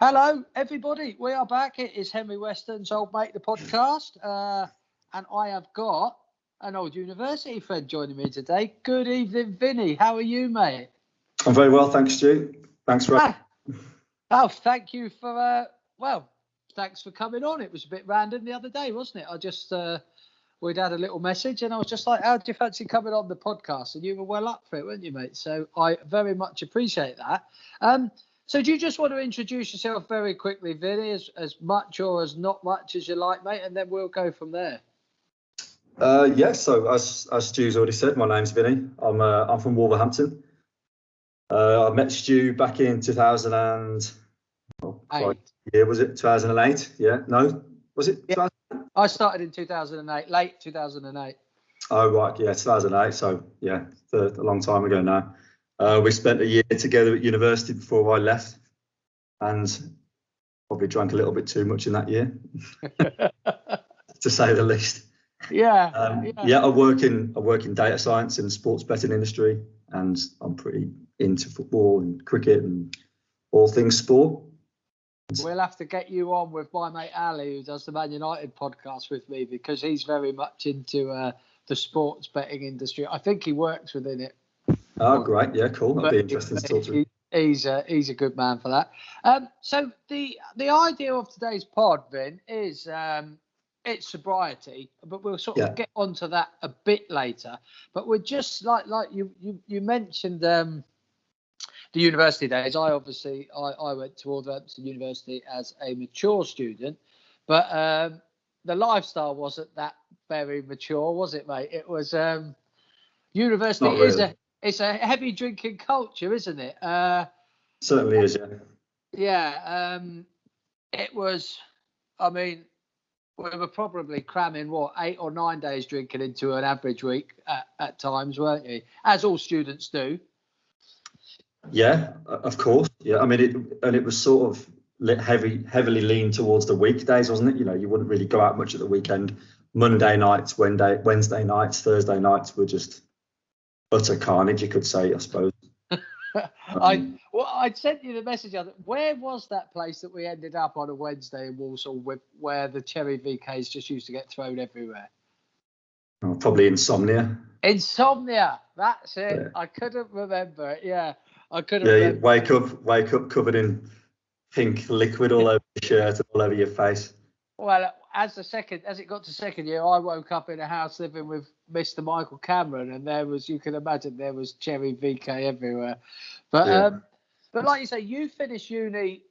Hello, everybody. We are back. It is Henry Weston's Old Mate, the podcast. And I have got an old university friend joining me today. Good evening, Vinny. How are you, mate? I'm very well, thanks, Stu. Thanks for... Oh, thank you for... thanks for coming on. It was a bit random the other day, wasn't it? I just... we'd had a little message and I was just like, how do you fancy coming on the podcast? And you were well up for it, weren't you, mate? So I very much appreciate that. So do you just want to introduce yourself very quickly, Vinny, as much or as not much as you like, mate, and then we'll go from there. So as Stu's already said, my name's Vinny. I'm from Wolverhampton. I met Stu back in 2000 and... what year was it? 2008? Yeah, no? Was it? Yeah. I started in 2008, late 2008. Oh, right, yeah, 2008. So, yeah, a long time ago now. We spent a year together at university before I left and probably drank a little bit too much in that year, to say the least. Yeah. I work in data science in the sports betting industry, and I'm pretty into football and cricket and all things sport. We'll have to get you on with my mate Ali, who does the Man United podcast with me, because he's very much into the sports betting industry. I think he works within it. Oh, great. Yeah, cool. That'd be interesting to talk to. He's a good man for that. So the idea of today's pod, Vin, is it's sobriety, but we'll sort of get onto that a bit later. But we're just like you mentioned the university days. I went to Wolverhampton University as a mature student, but the lifestyle wasn't that very mature, was it, mate? It was university really. It's a heavy drinking culture, isn't it? Certainly is, yeah. Yeah. It was, I mean, we were probably cramming, 8 or 9 days drinking into an average week at times, weren't you? As all students do. Yeah, of course. Yeah, I mean, it was sort of heavily leaned towards the weekdays, wasn't it? You know, you wouldn't really go out much at the weekend. Monday nights, Wednesday nights, Thursday nights were just utter carnage, you could say, I suppose. I sent you the message. Where was that place that we ended up on a Wednesday in Walsall where the cherry VKs just used to get thrown everywhere? Oh, probably Insomnia. Insomnia, that's it. Yeah. I couldn't remember it. Yeah, I couldn't. Yeah, you wake up covered in pink liquid all over your shirt and all over your face. Well, as it got to second year, I woke up in a house living with Mr. Michael Cameron, and you can imagine there was cherry VK everywhere. But but like you say, you finished uni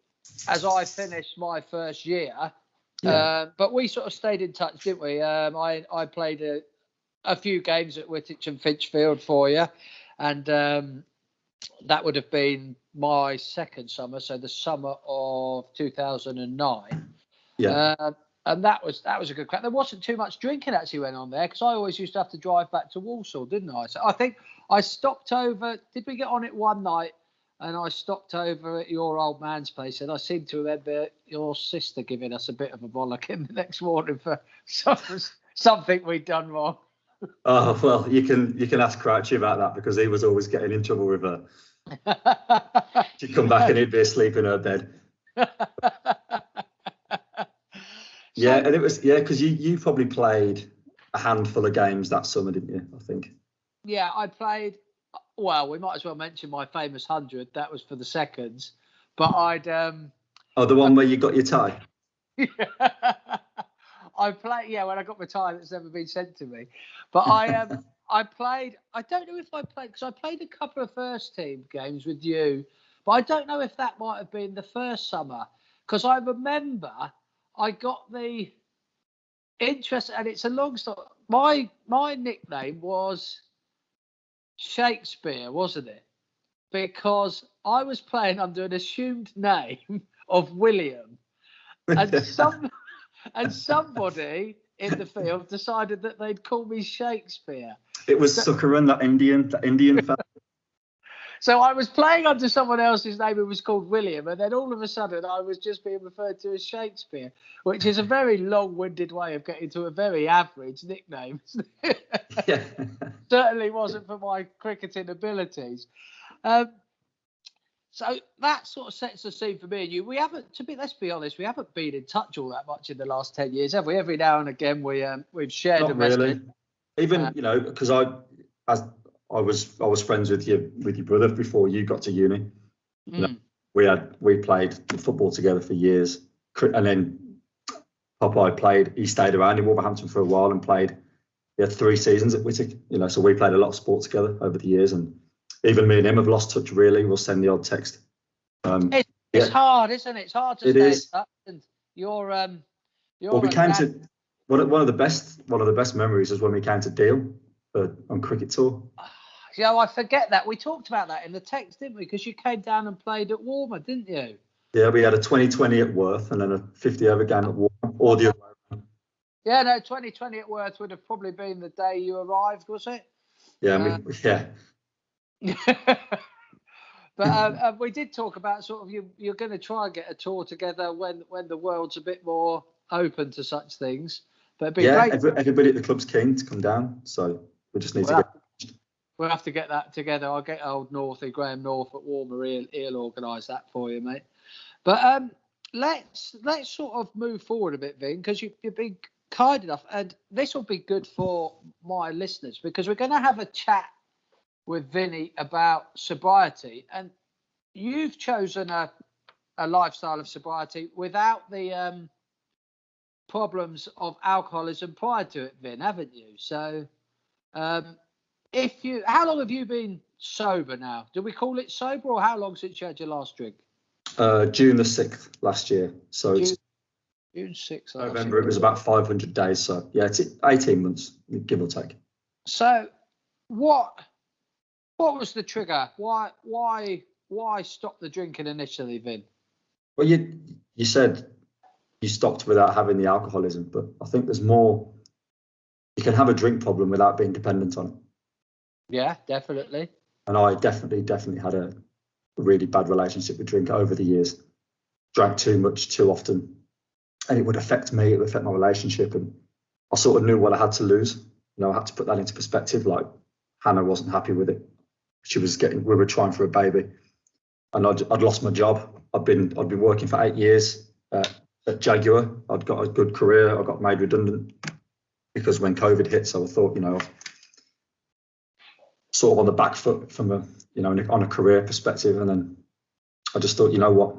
as I finished my first year. Yeah. But we sort of stayed in touch, didn't we? I played a few games at Whitwich and Finchfield for you, and that would have been my second summer, so the summer of 2009. Yeah. And that was a good crack. There wasn't too much drinking actually went on there, because I always used to have to drive back to Walsall, didn't I? So I think I stopped over. Did we get on it one night? And I stopped over at your old man's place, and I seem to remember your sister giving us a bit of a bollocking the next morning for something we'd done wrong. Oh well, you can ask Crouchy about that, because he was always getting in trouble with her. She'd come back and he'd be asleep in her bed. Yeah, and it was because you probably played a handful of games that summer, didn't you? I think. Yeah, I played. Well, we might as well mention my famous 100. That was for the seconds, but I'd. Oh, the one where you got your tie. Yeah. I played. Yeah, when I got my tie that's never been sent to me, but I played. I don't know if I played, because I played a couple of first team games with you, but I don't know if that might have been the first summer, because I remember I got the interest, and it's a long story. My nickname was Shakespeare, wasn't it? Because I was playing under an assumed name of William, and somebody in the field decided that they'd call me Shakespeare. It was Sukaran, that Indian fan. So I was playing under someone else's name who was called William, and then all of a sudden I was just being referred to as Shakespeare, which is a very long-winded way of getting to a very average nickname. Yeah. Certainly wasn't for my cricketing abilities. So that sort of sets the scene for me and you. We haven't, let's be honest, we haven't been in touch all that much in the last 10 years, have we? Every now and again, we've shared Not a message. really. Even, because I was friends with your brother before you got to uni. We played football together for years, and then Popeye he stayed around in Wolverhampton for a while and played. He had 3 seasons at Whittick, so we played a lot of sport together over the years, and even me and him have lost touch. Really, we'll send the odd text. It's hard, isn't it? It's hard to stay in touch. And you're we came to one of the best memories is when we came to Deal on cricket tour. I forget that. We talked about that in the text, didn't we? Because you came down and played at Hwom, didn't you? Yeah, we had a 2020 at Worth and then a 50-over game at Hwom, or the other way around. Yeah, no, 2020 at Worth would have probably been the day you arrived, was it? Yeah, But we did talk about sort of you're going to try and get a tour together when the world's a bit more open to such things. But it'd be great. Everybody at the club's keen to come down, so we just need to get. We'll have to get that together. I'll get old Graham North at Warmer. He'll organise that for you, mate. But let's sort of move forward a bit, Vin, because you've been kind enough, and this will be good for my listeners because we're going to have a chat with Vinny about sobriety, and you've chosen a lifestyle of sobriety without the problems of alcoholism prior to it, Vin, haven't you? So, how long have you been sober now? Do we call it sober, or how long since you had your last drink? June the 6th last year. So June 6th. November, it was about 500 days. So yeah, it's 18 months, give or take. So what was the trigger? Why stop the drinking initially, Vin? Well, you said you stopped without having the alcoholism, but I think there's more. You can have a drink problem without being dependent on it. Yeah, definitely. And I definitely had a really bad relationship with drink over the years. Drank too much, too often, and it would affect me. It would affect my relationship, and I sort of knew what I had to lose. I had to put that into perspective. Like Hannah wasn't happy with it. We were trying for a baby, and I'd lost my job. I'd been working for 8 years at Jaguar. I'd got a good career. I got made redundant because when COVID hit, so I thought, sort of on the back foot from on a career perspective, and then I just thought, you know what,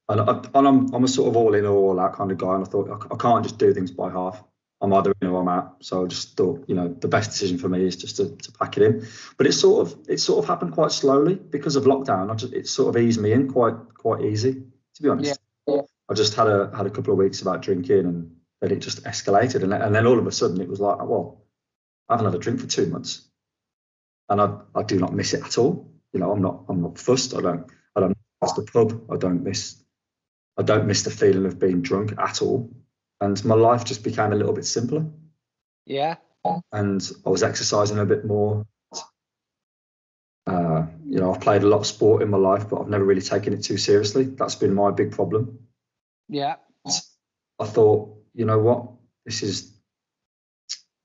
and I'm a sort of all in or all out kind of guy, and I thought I can't just do things by half. I'm either in or I'm out. So I just thought, the best decision for me is just to pack it in. But it sort of happened quite slowly because of lockdown. It sort of eased me in quite easy, to be honest. Yeah. I just had a couple of weeks about drinking, and then it just escalated, and then all of a sudden it was like, well, I haven't had a drink for 2 months, and I do not miss it at all. I'm not fussed. I don't miss the pub. I don't miss the feeling of being drunk at all. And my life just became a little bit simpler. Yeah. And I was exercising a bit more. I've played a lot of sport in my life, but I've never really taken it too seriously. That's been my big problem. Yeah. I thought, you know what, this is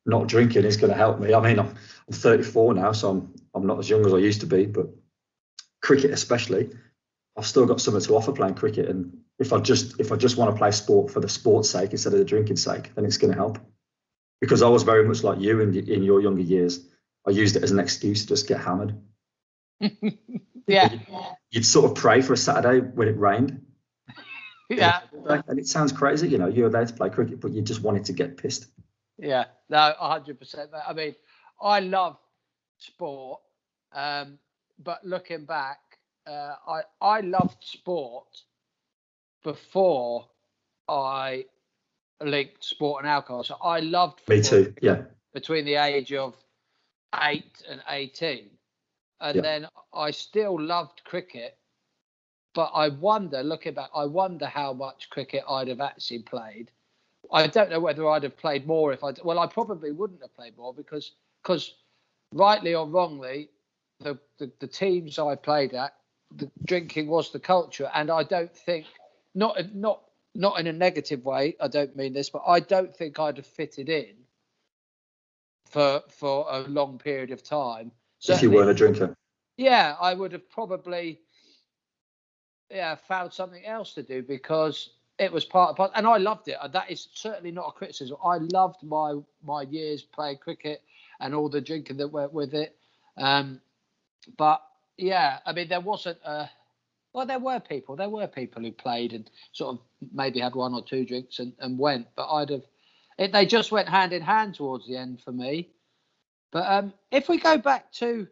not drinking is going to help me. I mean, I'm 34 now, so I'm not as young as I used to be, but cricket especially, I've still got something to offer playing cricket. And if I just want to play sport for the sport's sake instead of the drinking sake, then it's going to help. Because I was very much like you in your younger years. I used it as an excuse to just get hammered. Yeah. You'd sort of pray for a Saturday when it rained. Yeah. And it sounds crazy, you're there to play cricket, but you just wanted to get pissed. Yeah, no, 100%. I mean, I love sport, but looking back, I loved sport before I linked sport and alcohol. So I loved football. Me too, yeah. Between the age of 8 and 18. And then I still loved cricket. But looking back, I wonder how much cricket I'd have actually played. I don't know whether I'd have played more I probably wouldn't have played more because rightly or wrongly, the teams I played at, the drinking was the culture. And I don't think, not in a negative way, I don't mean this, but I don't think I'd have fitted in for a long period of time. Certainly, if you weren't a drinker. Yeah, I would have probably found something else to do because it was part of, and I loved it. That is certainly not a criticism. I loved my years playing cricket and all the drinking that went with it. But yeah, I mean, there wasn't well, there were people who played and sort of maybe had one or two drinks and went, but they just went hand in hand towards the end for me. But if we go back to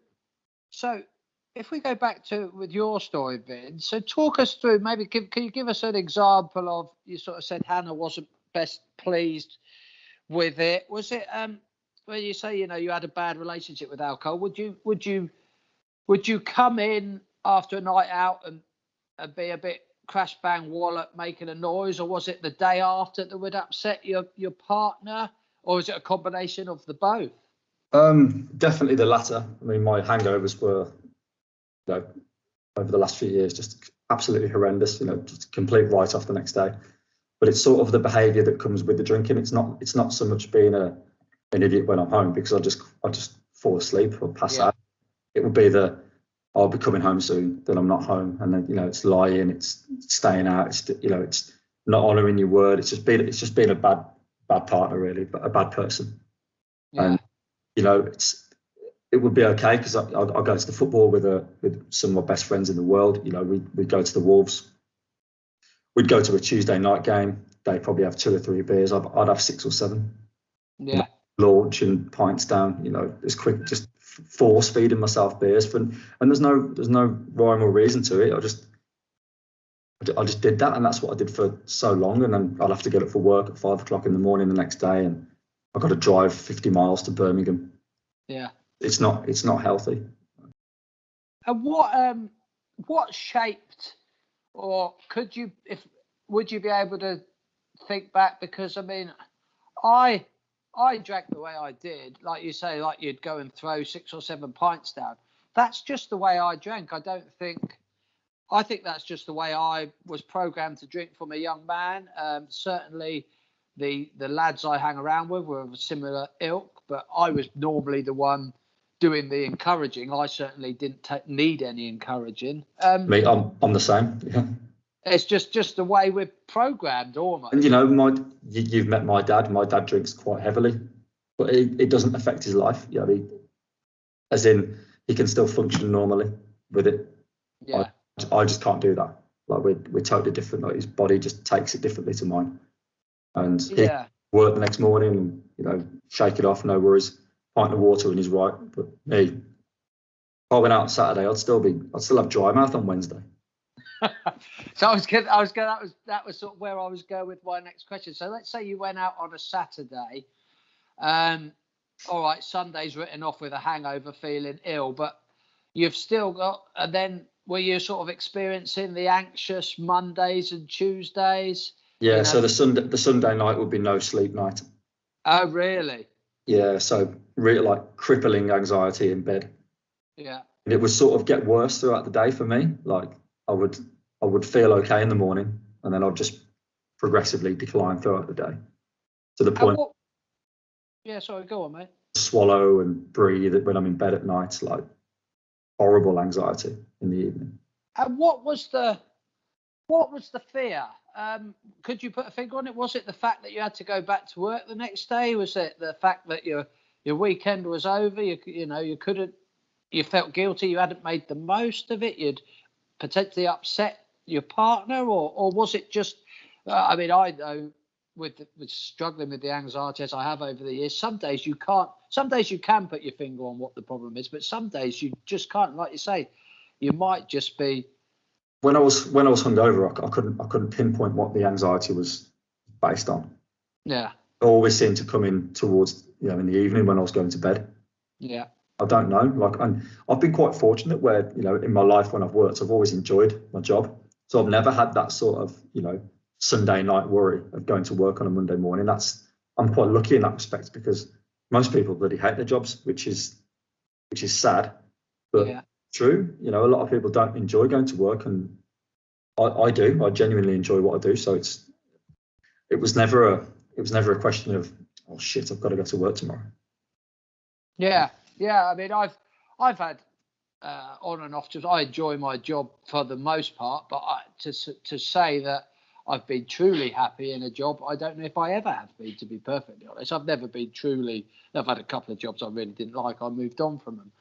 with your story, Vin, so talk us through, maybe can you give us an example of, you sort of said Hannah wasn't best pleased with it. Was it when you say, you had a bad relationship with alcohol, would you come in after a night out and be a bit crash bang wallop making a noise, or was it the day after that would upset your partner, or is it a combination of the both? Definitely the latter. I mean, my hangovers were, over the last few years, just absolutely horrendous. Just complete write off the next day. But it's sort of the behaviour that comes with the drinking. It's not so much being an idiot when I'm home, because I just fall asleep or pass out. It would be I'll be coming home soon, then I'm not home, and then it's lying, it's staying out, it's not honouring your word. It's just been a bad partner, really, but a bad person. And it would be okay because I'll go to the football with some of my best friends in the world. We'd go to the Wolves. We'd go to a Tuesday night game. They'd probably have 2 or 3 beers. I'd have 6 or 7. Yeah. Launching pints down. As quick, just force feeding myself beers. And there's no rhyme or reason to it. I just did that, and that's what I did for so long. And then I'd have to get up for work at 5 o'clock in the morning the next day, and I got to drive 50 miles to Birmingham. Yeah. It's not healthy. And what shaped, or would you be able to think back? Because I mean, I drank the way I did, like you say, like you'd go and throw 6 or 7 pints down. That's just the way I drank. I think that's just the way I was programmed to drink from a young man. Certainly the lads I hang around with were of a similar ilk, but I was normally the one doing the encouraging. I certainly didn't need any encouraging. Me, I'm the same. Yeah. It's just the way we're programmed, almost. And you've met my dad. My dad drinks quite heavily, but it doesn't affect his life. As in, he can still function normally with it. Yeah. I just can't do that. Like we're totally different. Like his body just takes it differently to mine. And he work the next morning, shake it off, no worries. Pint of water and he's right. But me, if I went out Saturday, I'd still have dry mouth on Wednesday. So that was sort of where I was going with my next question. So let's say you went out on a Saturday. All right, Sunday's written off with a hangover, feeling ill, but you've still got. And then were you sort of experiencing the anxious Mondays and Tuesdays? Yeah. So the Sunday night would be no sleep night. Oh, really? Yeah. So really like crippling anxiety in bed. Yeah. And it would sort of get worse throughout the day for me. Like I would feel okay in the morning, and then I'd just progressively decline throughout the day to the point. Sorry, go on, mate. Swallow and breathe when I'm in bed at night, like horrible anxiety in the evening. And what was the fear? Could you put a finger on it? Was it the fact that you had to go back to work the next day? Was it the fact that your weekend was over? You felt guilty. You hadn't made the most of it. You'd potentially upset your partner, or was it just? I mean, I know with struggling with the anxiety as I have over the years, some days you can't. Some days you can put your finger on what the problem is, but some days you just can't. Like you say, you might just be. When I was hungover, I couldn't pinpoint what the anxiety was based on. Yeah. It always seemed to come in towards in the evening when I was going to bed. Yeah. I don't know. And I've been quite fortunate where, in my life when I've worked, I've always enjoyed my job. So I've never had that sort of, Sunday night worry of going to work on a Monday morning. I'm quite lucky in that respect, because most people bloody hate their jobs, which is sad, but true. A lot of people don't enjoy going to work, and I do. I genuinely enjoy what I do. So it was never a question of, oh shit, I've got to go to work tomorrow. Yeah. Yeah, I mean, I've had on and off jobs. I enjoy my job for the most part, but to say that I've been truly happy in a job. I don't know if I ever have been, to be perfectly honest. I've never been truly. I've had a couple of jobs I really didn't like. I moved on from them,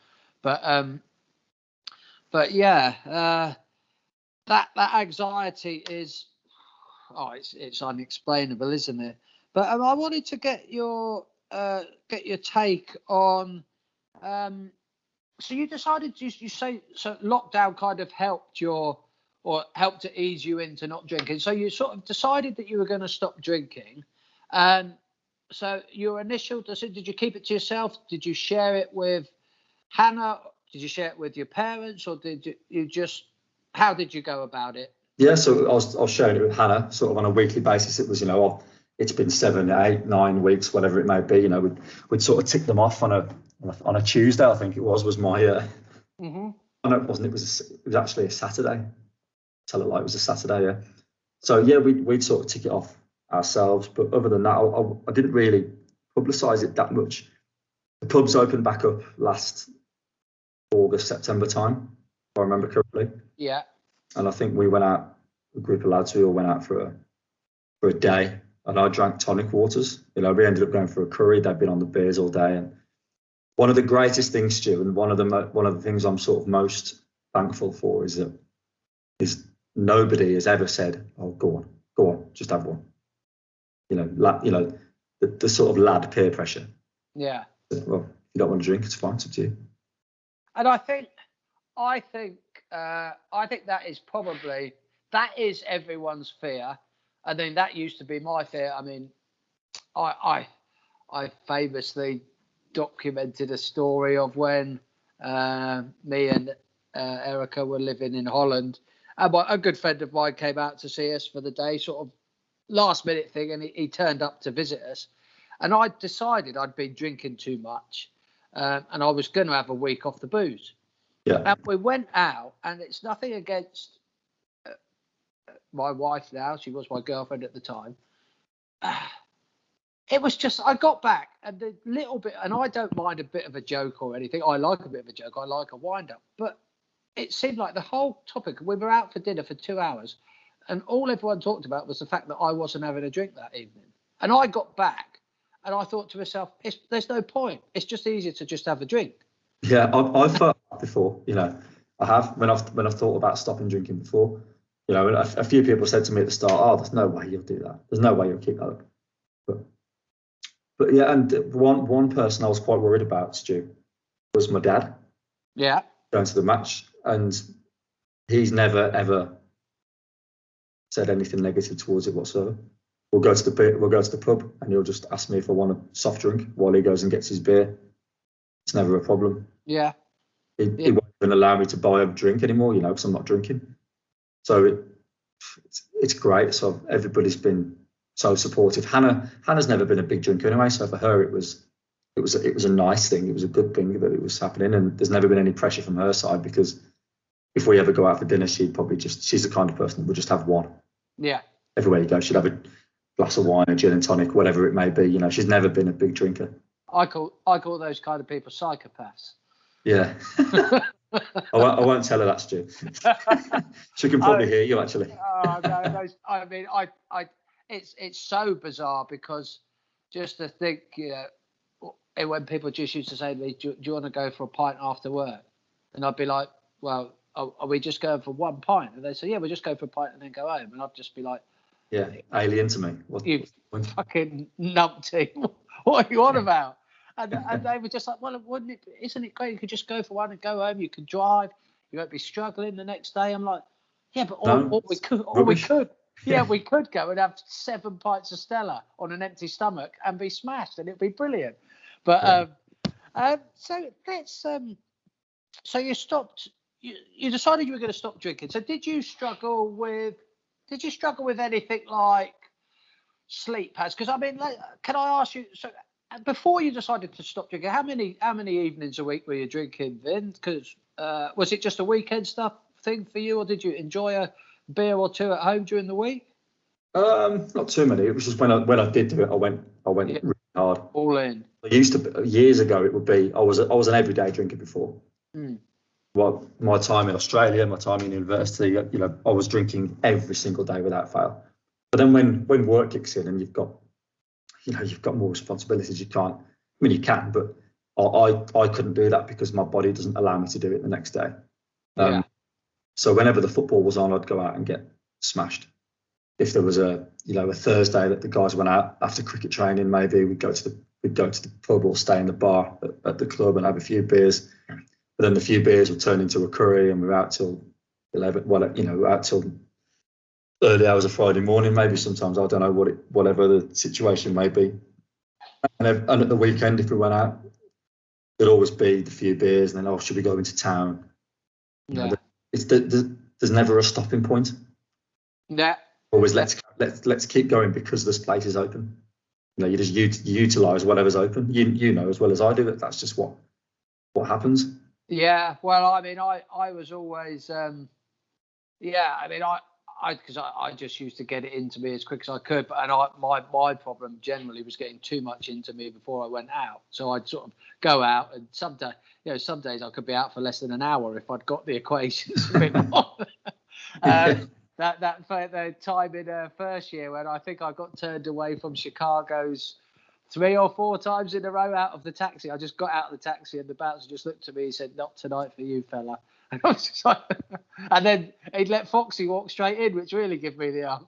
but yeah, that anxiety is, it's unexplainable, isn't it? But I wanted to get your take on. So you decided you say so lockdown kind of helped to ease you into not drinking. So you sort of decided that you were going to stop drinking, and so your initial decision, did you keep it to yourself? Did you share it with Hannah? Did you share it with your parents, or did you just? How did you go about it? Yeah, so I was sharing it with Hannah sort of on a weekly basis. It was, it's been 7, 8, 9 weeks, whatever it may be. We'd sort of tick them off on a Tuesday, I think it was my. Mm-hmm. Oh, no, it wasn't. It was actually a Saturday. Tell it like it was a Saturday. Yeah. So yeah, we'd sort of tick it off ourselves. But other than that, I didn't really publicise it that much. The pubs opened back up last August, September time, if I remember correctly. Yeah. And I think we went out, a group of lads, we all went out for a day, and I drank tonic waters. We ended up going for a curry. They'd been on the beers all day, and one of the greatest things, Stu, and one of the things I'm sort of most thankful for is nobody has ever said, "Oh, go on, just have one." The sort of lad peer pressure. Yeah. Well, if you don't want to drink, it's fine. It's up to you. And I think that is everyone's fear. I mean, that used to be my fear. I mean, I famously documented a story of when me and Erica were living in Holland, and a good friend of mine came out to see us for the day, sort of last minute thing, and he turned up to visit us, and I decided I'd been drinking too much, and I was going to have a week off the booze. Yeah. And we went out, and it's nothing against my wife now. She was my girlfriend at the time. It was just, I got back, and the little bit, and I don't mind a bit of a joke or anything. I like a bit of a joke. I like a wind up. But it seemed like the whole topic, we were out for dinner for 2 hours, and all everyone talked about was the fact that I wasn't having a drink that evening. And I got back, and I thought to myself, there's no point. It's just easier to just have a drink. Yeah, I've felt that before. I have when I've thought about stopping drinking before. And a few people said to me at the start, "Oh, there's no way you'll do that. There's no way you'll keep that up." But yeah, and one person I was quite worried about, Stu, was my dad. Yeah. Going to the match, and he's never ever said anything negative towards it whatsoever. We'll go to the pub, and he'll just ask me if I want a soft drink while he goes and gets his beer. It's never a problem. Yeah. He won't even allow me to buy a drink anymore, because I'm not drinking. So it's great. So everybody's been so supportive. Hannah's never been a big drinker anyway, so for her it was a nice thing. It was a good thing that it was happening, and there's never been any pressure from her side, because if we ever go out for dinner, she's the kind of person that would just have one. Yeah. Everywhere you go, she'd have a glass of wine, a gin and tonic, whatever it may be. She's never been a big drinker. I call those kind of people psychopaths. Yeah. I won't tell her that, Stu. She can probably hear you, actually. Oh, no, I mean, it's so bizarre, because just to think, when people just used to say to me, do you want to go for a pint after work? And I'd be like, well, are we just going for one pint? And they say, yeah, we'll just go for a pint and then go home. And I'd just be like, yeah, alien to me. You fucking numpty. What are you on about? And they were just like, well, isn't it great? You could just go for one and go home. You can drive. You won't be struggling the next day. I'm like, yeah, but we could. Yeah, we could go and have 7 pints of Stella on an empty stomach and be smashed, and it'd be brilliant. But so let's so you stopped. You decided you were going to stop drinking. So did you struggle with anything like sleep pads? Because I mean, can I ask you? So before you decided to stop drinking, how many evenings a week were you drinking then? Because was it just a weekend thing for you, or did you enjoy a beer or two at home during the week? Not too many. It was just when I did do it, I went really hard. All in. I used to, years ago, it would be I was an everyday drinker before. well, my time in Australia, my time in university, you know, I was drinking every single day without fail. But then when work kicks in and you've got more responsibilities, you can't. I mean, you can, but I couldn't do that because my body doesn't allow me to do it the next day. So whenever the football was on, I'd go out and get smashed. If there was a Thursday that the guys went out after cricket training, maybe we'd go to the pub or stay in the bar at the club and have a few beers. But then the few beers would turn into a curry, and we're out till 11. Well, you know, we're out till early hours of Friday morning. Maybe sometimes, I don't know whatever the situation may be. And at the weekend, if we went out, there'd always be the few beers, and then should we go into town? Yeah. There's never a stopping point. Yeah. Always let's keep going because this place is open. You know, you just utilize whatever's open. You know as well as I do that's just what happens. Yeah. Well, I mean, I was always I mean, because I just used to get it into me as quick as I could, and my problem generally was getting too much into me before I went out. So I'd sort of go out, and some days I could be out for less than an hour if I'd got the equations a bit wrong. The time in first year when I think I got turned away from Chicago's 3 or 4 times in a row out of the taxi. I just got out of the taxi and the bouncer just looked at me and said, "Not tonight for you, fella." And I was just like, and then he'd let Foxy walk straight in, which really gave me the arm.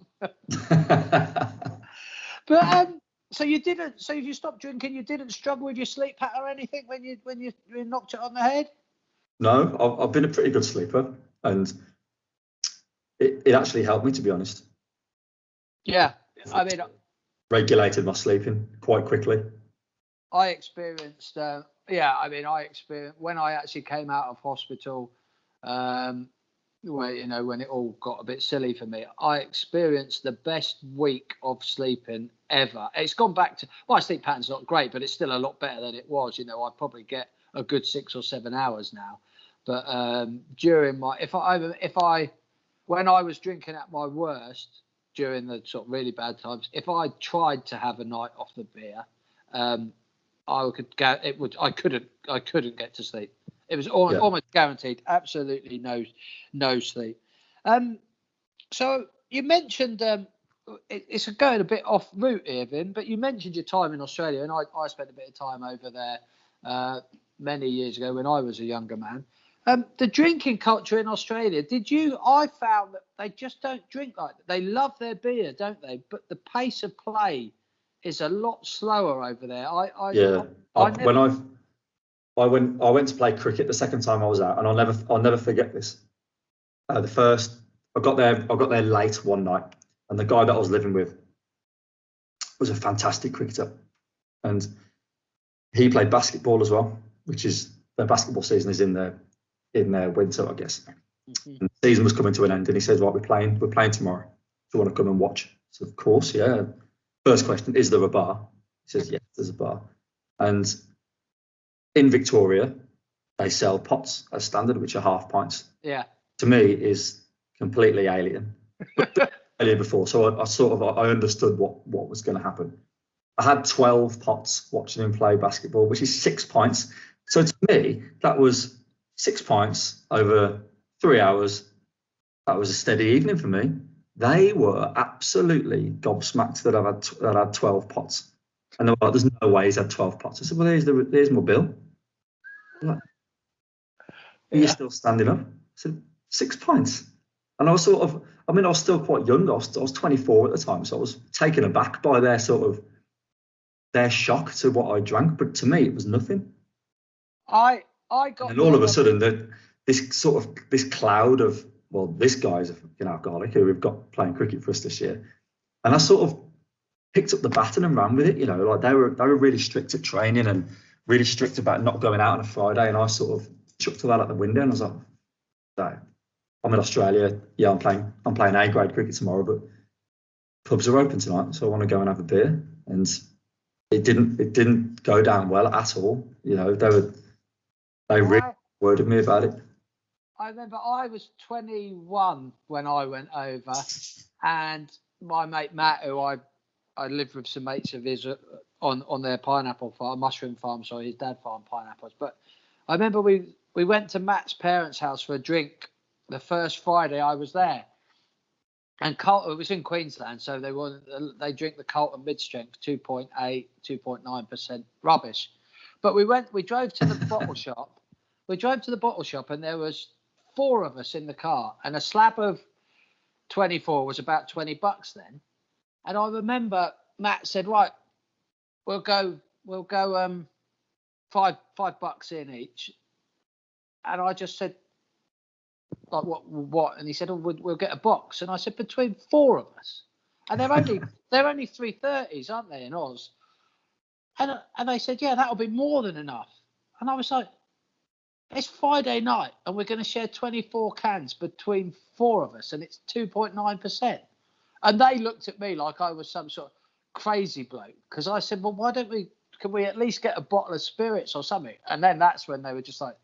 But so you didn't. So if you stopped drinking, you didn't struggle with your sleep pattern or anything when you knocked it on the head? No, I've been a pretty good sleeper, and it actually helped me, to be honest. Yeah, I mean, regulated my sleeping quite quickly. I experienced when I actually came out of hospital, when it all got a bit silly for me, I experienced the best week of sleeping ever. It's gone back to, my sleep pattern's not great, but it's still a lot better than it was. You know, I probably get a good 6 or 7 hours now. But during when I was drinking at my worst, during the sort of really bad times, if I tried to have a night off the beer, I couldn't get to sleep. It was almost guaranteed, absolutely no sleep. So you mentioned it's going a bit off route here, Vin, but you mentioned your time in Australia, and I spent a bit of time over there many years ago when I was a younger man. The drinking culture in Australia, I found that they just don't drink like that. They love their beer, don't they? But the pace of play is a lot slower over there. I went to play cricket the second time I was out, and I'll never forget this. I got there late one night, and the guy that I was living with was a fantastic cricketer, and he played basketball as well, which is their basketball season is in their winter, I guess. Mm-hmm. And the season was coming to an end, and he said, "Right, we're playing tomorrow. Do you want to come and watch?" So of course, yeah. First question, is there a bar? He says, yes, there's a bar. And in Victoria, they sell pots as standard, which are half pints. Yeah. To me, is completely alien. Earlier before, so I understood what was going to happen. I had 12 pots watching him play basketball, which is 6 pints. So to me, that was 6 pints over 3 hours. That was a steady evening for me. They were absolutely gobsmacked that I had 12 pots. And they were like, "There's no way he's had 12 pots." I said, "Well, there's my bill." Like, are you still standing up? I said, 6 pints. And I was I was still quite young. I was 24 at the time. So I was taken aback by their shock to what I drank. But to me, it was nothing. I got. And all of a sudden, this cloud of, well, this guy's an alcoholic who we've got playing cricket for us this year. And I sort of picked up the baton and ran with it. You know, like they were really strict at training and really strict about not going out on a Friday. And I sort of chucked all that out the window and I was like, "No, I'm in Australia. Yeah, I'm playing A-grade cricket tomorrow, but pubs are open tonight, so I want to go and have a beer." And it didn't go down well at all. You know, they really worded me about it. I remember I was 21 when I went over, and my mate Matt, who I lived with some mates of his on their pineapple farm, mushroom farm. Sorry, his dad farmed pineapples. But I remember we went to Matt's parents' house for a drink the first Friday I was there. And Carlton, it was in Queensland, so they drink the Carlton mid-strength, 2.8, 2.9% rubbish. But we drove to the bottle shop. We drove to the bottle shop, and there was 4 of us in the car, and a slab of 24 was about $20 then. And I remember Matt said, right, we'll go $5 in each. And I just said, like, what? And he said, oh, we'll get a box. And I said, between 4 of us. And they're only 330s, aren't they, in Oz? And they said, yeah, that'll be more than enough. And I was like, it's Friday night, and we're going to share 24 cans between 4 of us, and it's 2.9%. And they looked at me like I was some sort of crazy bloke, because I said, well, can we at least get a bottle of spirits or something? And then that's when they were just like,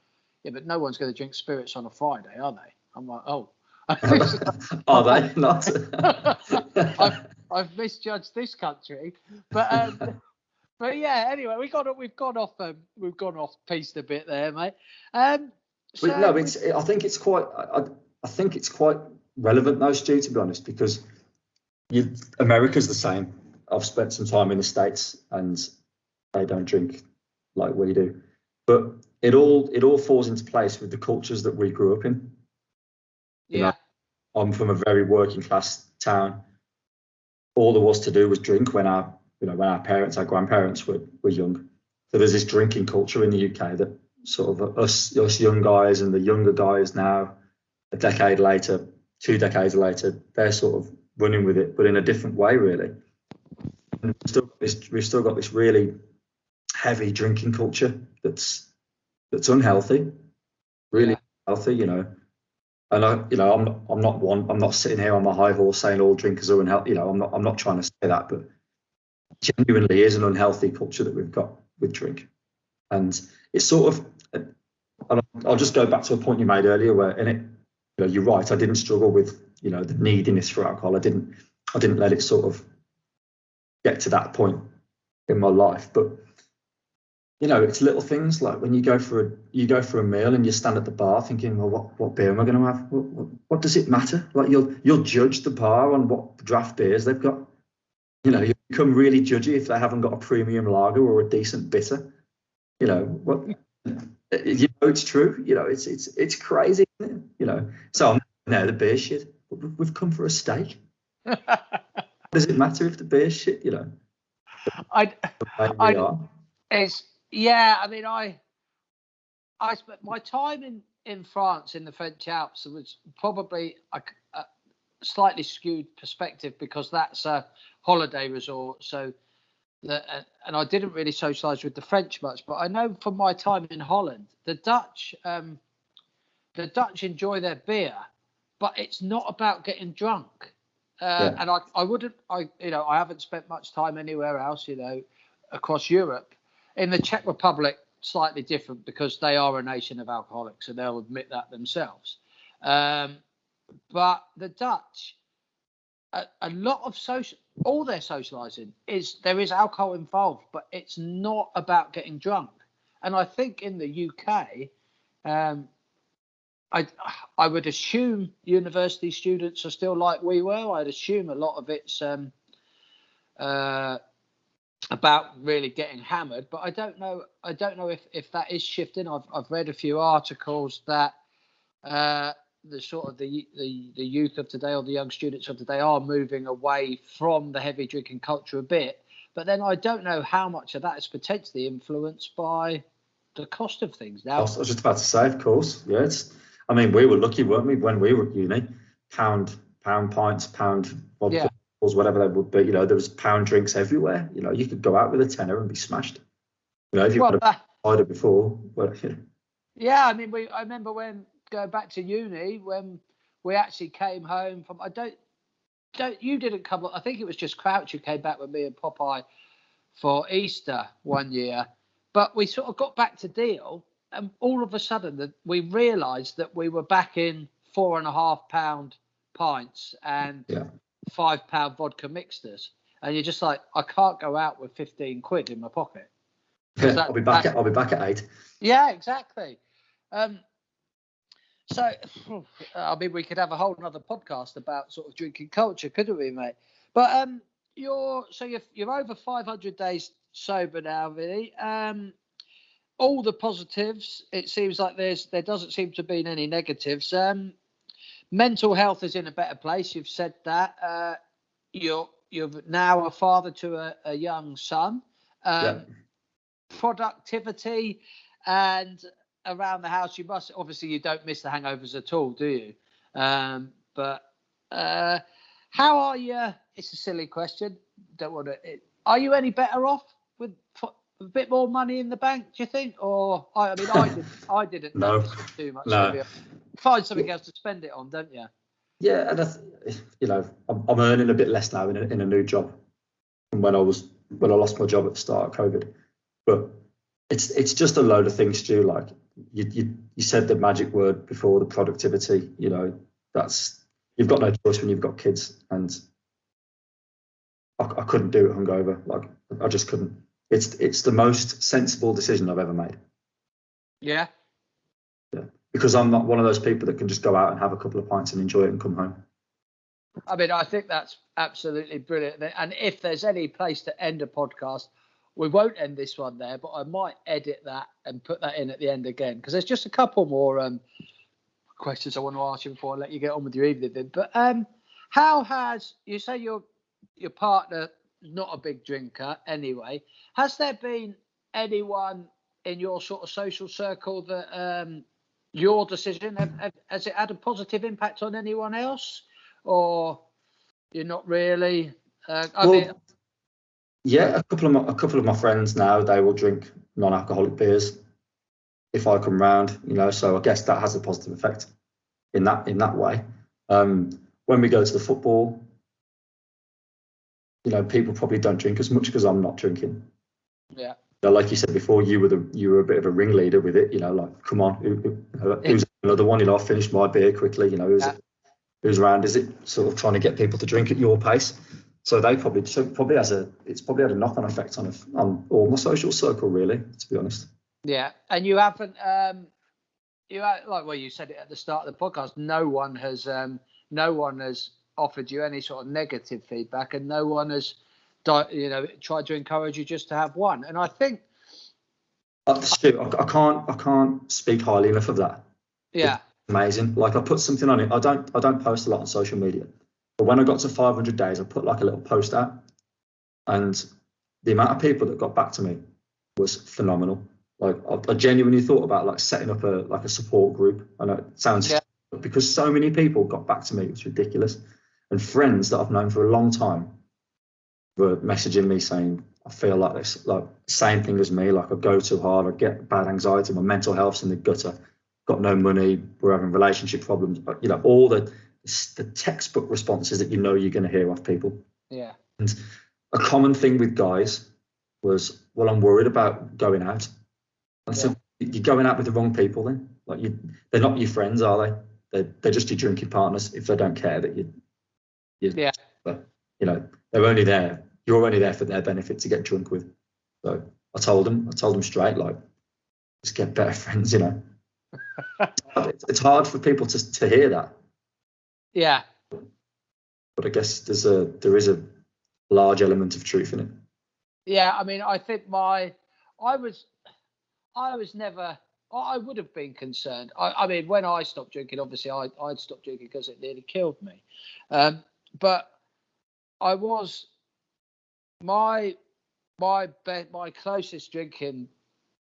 yeah, but no one's going to drink spirits on a Friday, are they? I'm like, oh. Are they not? I've misjudged this country. But yeah, anyway, we've gone off piste a bit there, mate. So no, I think it's quite relevant though, Stu, to be honest, because America's the same. I've spent some time in the States, and they don't drink like we do, but it all falls into place with the cultures that we grew up in. Yeah, I'm from a very working class town. All there was to do was drink when our parents, our grandparents were young. So there's this drinking culture in the UK that sort of us young guys and the younger guys now, a decade later, 2 decades later, they're sort of running with it, but in a different way, really. And we've still got this really heavy drinking culture that's unhealthy, really unhealthy, And I'm not sitting here on my high horse saying all drinkers are unhealthy. I'm not trying to say that, but genuinely is an unhealthy culture that we've got with drink. And it's sort of, and I'll just go back to a point you made earlier where you're right. I didn't struggle with, the neediness for alcohol. I didn't let it sort of get to that point in my life. But, it's little things like when you go for a meal and you stand at the bar thinking, well, what beer am I going to have? What does it matter? Like you'll judge the bar on what draft beers they've got. You become really judgy if they haven't got a premium lager or a decent bitter. It's true. It's crazy, isn't it? So I'm now the beer shit. We've come for a steak. Does it matter if the beer's shit? Yeah, I mean, I spent my time in France in the French Alps. It was probably a slightly skewed perspective because that's a holiday resort. So, and I didn't really socialise with the French much. But I know from my time in Holland, the Dutch enjoy their beer, but it's not about getting drunk. And I haven't spent much time anywhere else, across Europe. In the Czech Republic, slightly different because they are a nation of alcoholics, and they'll admit that themselves. But the Dutch, a lot of all their socialising there is alcohol involved, but it's not about getting drunk. And I think in the UK, I would assume university students are still like we were. I'd assume a lot of it's about really getting hammered, but I don't know if that is shifting. I've read a few articles that the sort of the youth of today, or the young students of today, are moving away from the heavy drinking culture a bit. But then I don't know how much of that is potentially influenced by the cost of things now. I was just about to say, of course, yeah. We were lucky, weren't we, when we were at uni? Pound pints, pound vodka, whatever they would be. There was pound drinks everywhere. You could go out with a tenner and be smashed. If you had a cider before. But, yeah, I remember when going back to uni when we actually came home from. You didn't come. I think it was just Crouch who came back with me and Popeye for Easter one year. But we sort of got back to Deal, and all of a sudden we realised that we were back in £4.5 pints and £5 vodka mixters, and you're just like, I can't go out with 15 quid in my pocket. I'll be back at 8. Yeah, exactly. So, I mean, we could have a whole another podcast about sort of drinking culture, couldn't we, mate? But you're over 500 days sober now, Vinny. All the positives. It seems like there doesn't seem to be any negatives. Mental health is in a better place. You've said that. You're now a father to a young son. Productivity and around the house, you must obviously, you don't miss the hangovers at all, do you? But how are you? It's a silly question. Don't want to. Are you any better off with a bit more money in the bank, do you think? Or I didn't No, notice it too much. no. Find something else to spend it on, don't you? Yeah, and I'm earning a bit less now in a new job than when I lost my job at the start of COVID. But it's just a load of things, Stu. Like you said the magic word before, the productivity. That's, you've got no choice when you've got kids, and I couldn't do it hungover. Like I just couldn't. It's the most sensible decision I've ever made. Yeah. Yeah, because I'm not one of those people that can just go out and have a couple of pints and enjoy it and come home. I mean, I think that's absolutely brilliant. And if there's any place to end a podcast, we won't end this one there, but I might edit that and put that in at the end again, because there's just a couple more questions I want to ask you before I let you get on with your evening. But how has, you say your partner not a big drinker anyway, has there been anyone in your sort of social circle that your decision, has it had a positive impact on anyone else, or you're not really? Yeah, a couple of my friends now, they will drink non-alcoholic beers if I come round, so I guess that has a positive effect in that way. When we go to the football, people probably don't drink as much because I'm not drinking. Yeah. Like you said before, you were a bit of a ringleader with it. Like, come on, who's another one? I'll finish my beer quickly. Who's around? Is it sort of trying to get people to drink at your pace? So it's probably had a knock-on effect on all my social circle, really, to be honest. Yeah, and you haven't, you said it at the start of the podcast. No one has offered you any sort of negative feedback, and no one has, tried to encourage you just to have one. And I think I can't speak highly enough of that. Yeah, it's amazing. Like, I put something on it. I don't post a lot on social media, but when I got to 500 days, I put like a little post out, and the amount of people that got back to me was phenomenal. Like, I genuinely thought about like setting up a support group. I know it sounds because so many people got back to me, it's ridiculous. And friends that I've known for a long time were messaging me saying, I feel like this, like same thing as me. Like, I go too hard, I get bad anxiety, my mental health's in the gutter, got no money, we're having relationship problems. All the textbook responses that you're going to hear off people. Yeah. And a common thing with guys was, well, I'm worried about going out. And so you're going out with the wrong people then. Like, they're not your friends, are they? They're just your drinking partners if they don't care that you. Yeah. But they're only there. You're only there for their benefit to get drunk with. So I told them straight, like, just get better friends. It's hard for people to hear that. Yeah. But I guess there is a large element of truth in it. Yeah, I mean, I think I would have been concerned. I mean, when I stopped drinking, obviously I'd stopped drinking because it nearly killed me. But I was my closest drinking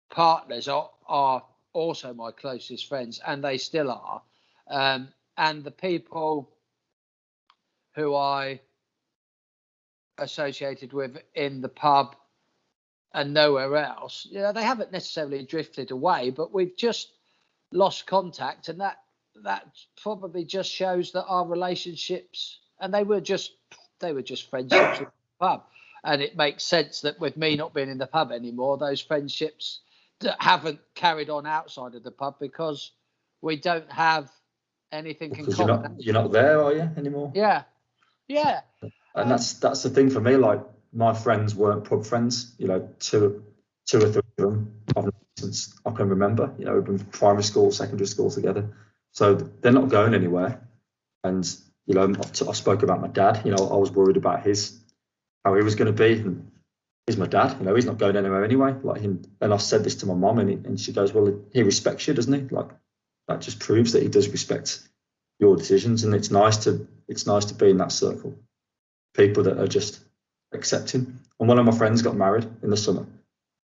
partners are also my closest friends, and they still are. And the people who I associated with in the pub and nowhere else, they haven't necessarily drifted away, but we've just lost contact, and that probably just shows that our relationships, and they were just friendships in the pub, and it makes sense that with me not being in the pub anymore, those friendships that haven't carried on outside of the pub because we don't have anything in common. You're not there, are you, anymore? Yeah. And that's the thing for me. Like, my friends weren't pub friends. 2 or 3 of them I've known since I can remember. You know, we've been primary school, secondary school together. So they're not going anywhere. And, you know, I spoke about my dad. You know, I was worried about how he was going to be. And he's my dad. You know, he's not going anywhere anyway. Like him. And I said this to my mum, and she goes, well, he respects you, doesn't he? Like, that just proves that he does respect your decisions. And it's nice to be in that circle. People that are just accepting. And one of my friends got married in the summer,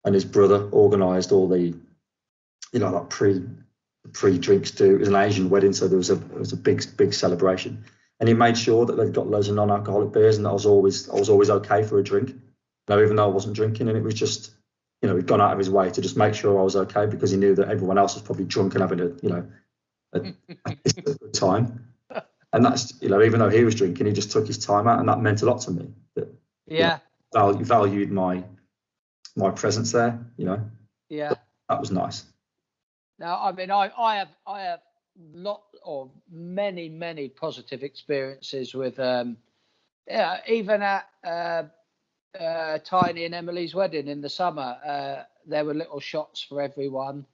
and his brother organised all the, you know, like pre-drinks too. It was an Asian wedding, so there was a big celebration, and he made sure that they'd got loads of non-alcoholic beers, and I was always okay for a drink, you know, even though I wasn't drinking. And it was just, you know, he'd gone out of his way to just make sure I was okay, because he knew that everyone else was probably drunk and having a good time. And that's, you know, even though he was drinking, he just took his time out, and that meant a lot to me. That, yeah, you know, valued my presence there, you know. Yeah, that was nice. Now, I mean, I have many positive experiences with even at Tiny and Emily's wedding in the summer. There were little shots for everyone,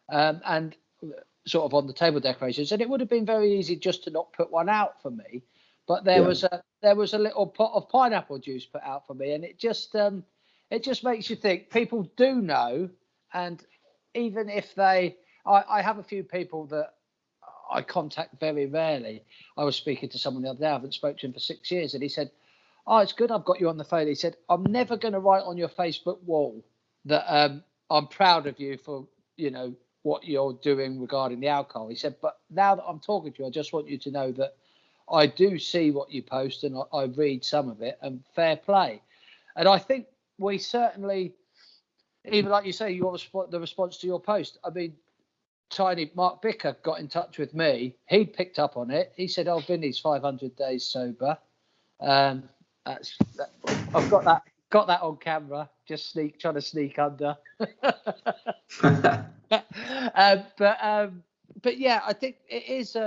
and sort of on the table decorations, and it would have been very easy just to not put one out for me, but there was a little pot of pineapple juice put out for me, and it just makes you think people do know. And even if I have a few people that I contact very rarely. I was speaking to someone the other day, I haven't spoken to him for 6 years, and he said, oh, it's good I've got you on the phone. He said, I'm never going to write on your Facebook wall that I'm proud of you for, you know, what you're doing regarding the alcohol. He said, but now that I'm talking to you, I just want you to know that I do see what you post, and I read some of it, and fair play. And I think we certainly, even like you say, the response to your post, I mean, Tiny Mark Bicker got in touch with me. He picked up on it. He said, oh, Vinny's 500 days sober. I've got that on camera, just trying to sneak under. But yeah, I think it is.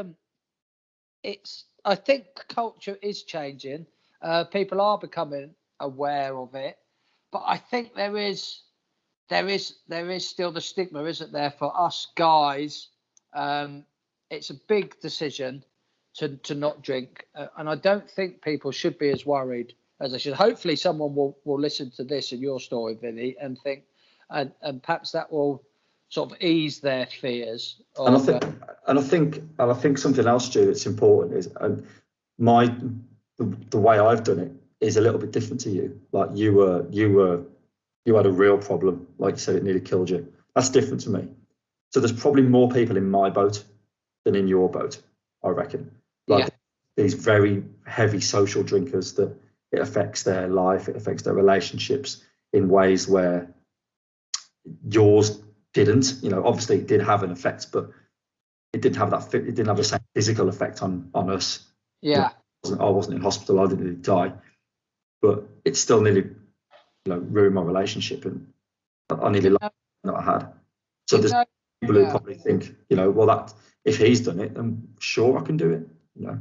I think culture is changing. People are becoming aware of it, but I think there is still the stigma, isn't there, for us guys? It's a big decision to not drink, and I don't think people should be as worried as they should. Hopefully someone will listen to this and your story, Vinny, and think, and perhaps that will sort of ease their fears. And I think something else, Stu, that's important is, the way I've done it is a little bit different to you. Like you had a real problem, like you said, it nearly killed you. That's different to me. So there's probably more people in my boat than in your boat, I reckon. Like these very heavy social drinkers that it affects their life, it affects their relationships in ways where yours didn't. You know, obviously it did have an effect, but it didn't have the same physical effect on us. Yeah. I wasn't in hospital, I didn't really die, but it still nearly, you know, ruined my relationship, and I nearly lost that I had. So there's people who probably think, you know, well, that if he's done it, then sure I can do it. You know.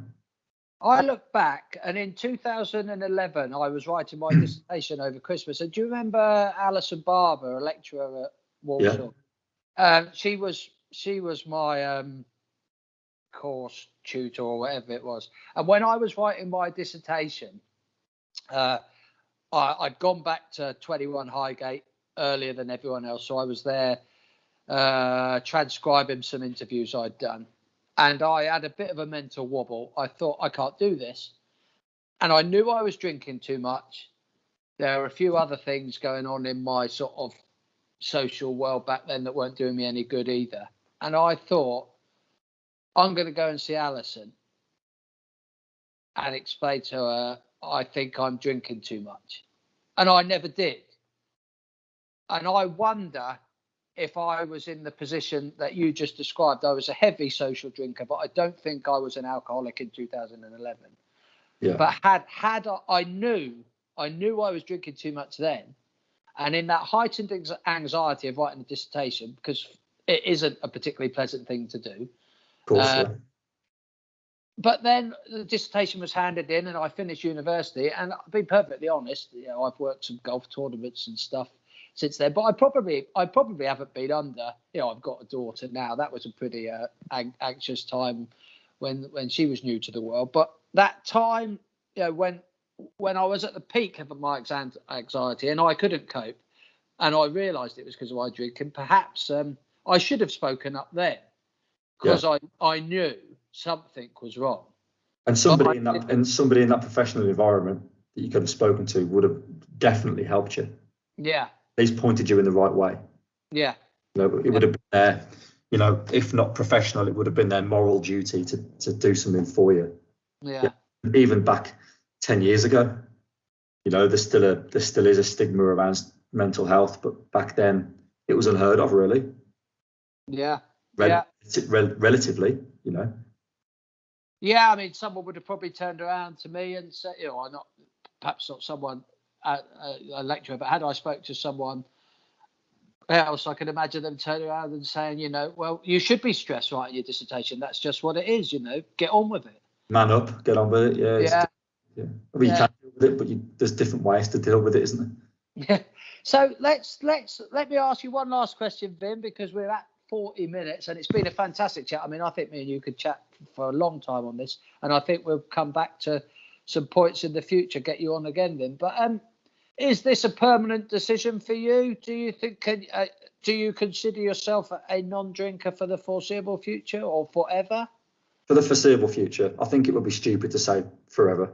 I look back, and in 2011, I was writing my dissertation over Christmas. And do you remember Alison Barber, a lecturer at Walsall? Yeah. She was my course tutor or whatever it was. And when I was writing my dissertation, I'd gone back to 21 Highgate earlier than everyone else, so I was there transcribing some interviews I'd done. And I had a bit of a mental wobble. I thought, I can't do this. And I knew I was drinking too much. There were a few other things going on in my sort of social world back then that weren't doing me any good either. And I thought, I'm going to go and see Alison and explain to her, I think I'm drinking too much. And I never did. And I wonder if I was in the position that you just described. I was a heavy social drinker, but I don't think I was an alcoholic in 2011. Yeah. But had I knew I was drinking too much then, and in that heightened anxiety of writing a dissertation, because it isn't a particularly pleasant thing to do. Of course, yeah. But then the dissertation was handed in, and I finished university. And I'll be perfectly honest, you know, I've worked some golf tournaments and stuff since then. But I probably haven't been under. I've got a daughter now. That was a pretty anxious time when she was new to the world. But that time, when I was at the peak of my anxiety and I couldn't cope, and I realised it was because of my drinking, perhaps I should have spoken up then, because I knew something was wrong. And somebody in that professional environment that you could have spoken to would have definitely helped you. Yeah. He's pointed you in the right way. Yeah. It would have been their, if not professional, it would have been their moral duty to do something for you. Yeah. Even back 10 years ago, there still is a stigma around mental health, but back then it was unheard of, really. Yeah. Relatively, Yeah, I mean, someone would have probably turned around to me and said, perhaps not someone, a lecturer, but had I spoke to someone else, I can imagine them turning around and saying, well, you should be stressed writing your dissertation. That's just what it is, get on with it. Man up, get on with it. Yeah. Yeah. I mean, you can't deal with it, but there's different ways to deal with it, isn't there? Yeah. So let me ask you one last question, Vin, because we're at 40 minutes and it's been a fantastic chat. I mean, I think me and you could chat for a long time on this, and I think we'll come back to some points in the future, get you on again, Vin. But is this a permanent decision for you? Do you think? Do you consider yourself a non-drinker for the foreseeable future or forever? For the foreseeable future, I think it would be stupid to say forever.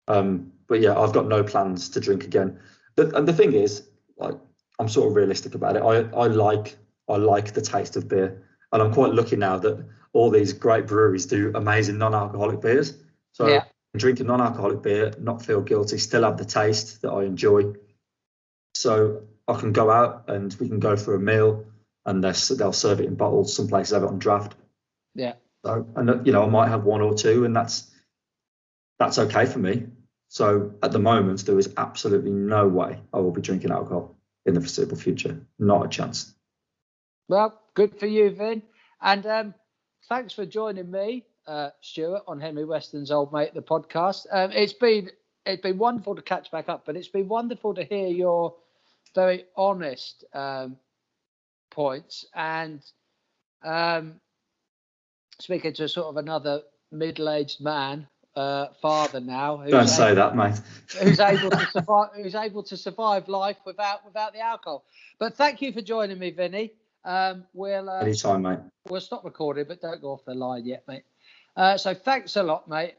But yeah, I've got no plans to drink again. And the thing is, like, I'm sort of realistic about it. I like the taste of beer, and I'm quite lucky now that all these great breweries do amazing non-alcoholic beers. So I can drink a non-alcoholic beer, not feel guilty, still have the taste that I enjoy. So I can go out and we can go for a meal, and they'll serve it in bottles. Some places have it on draft. Yeah. So, and I might have one or two, and that's okay for me. So at the moment, there is absolutely no way I will be drinking alcohol in the foreseeable future. Not a chance. Well, good for you, Vin. And thanks for joining me, Stuart, on Henry Weston's Old Mate, the podcast. It's been wonderful to catch back up, but it's been wonderful to hear your very honest points, and speaking to sort of another middle-aged man, father now. Don't say that, mate. Who's able to survive life without the alcohol. But thank you for joining me, Vinny. Anytime, mate. We'll stop recording, but don't go off the line yet, mate. So thanks a lot, mate.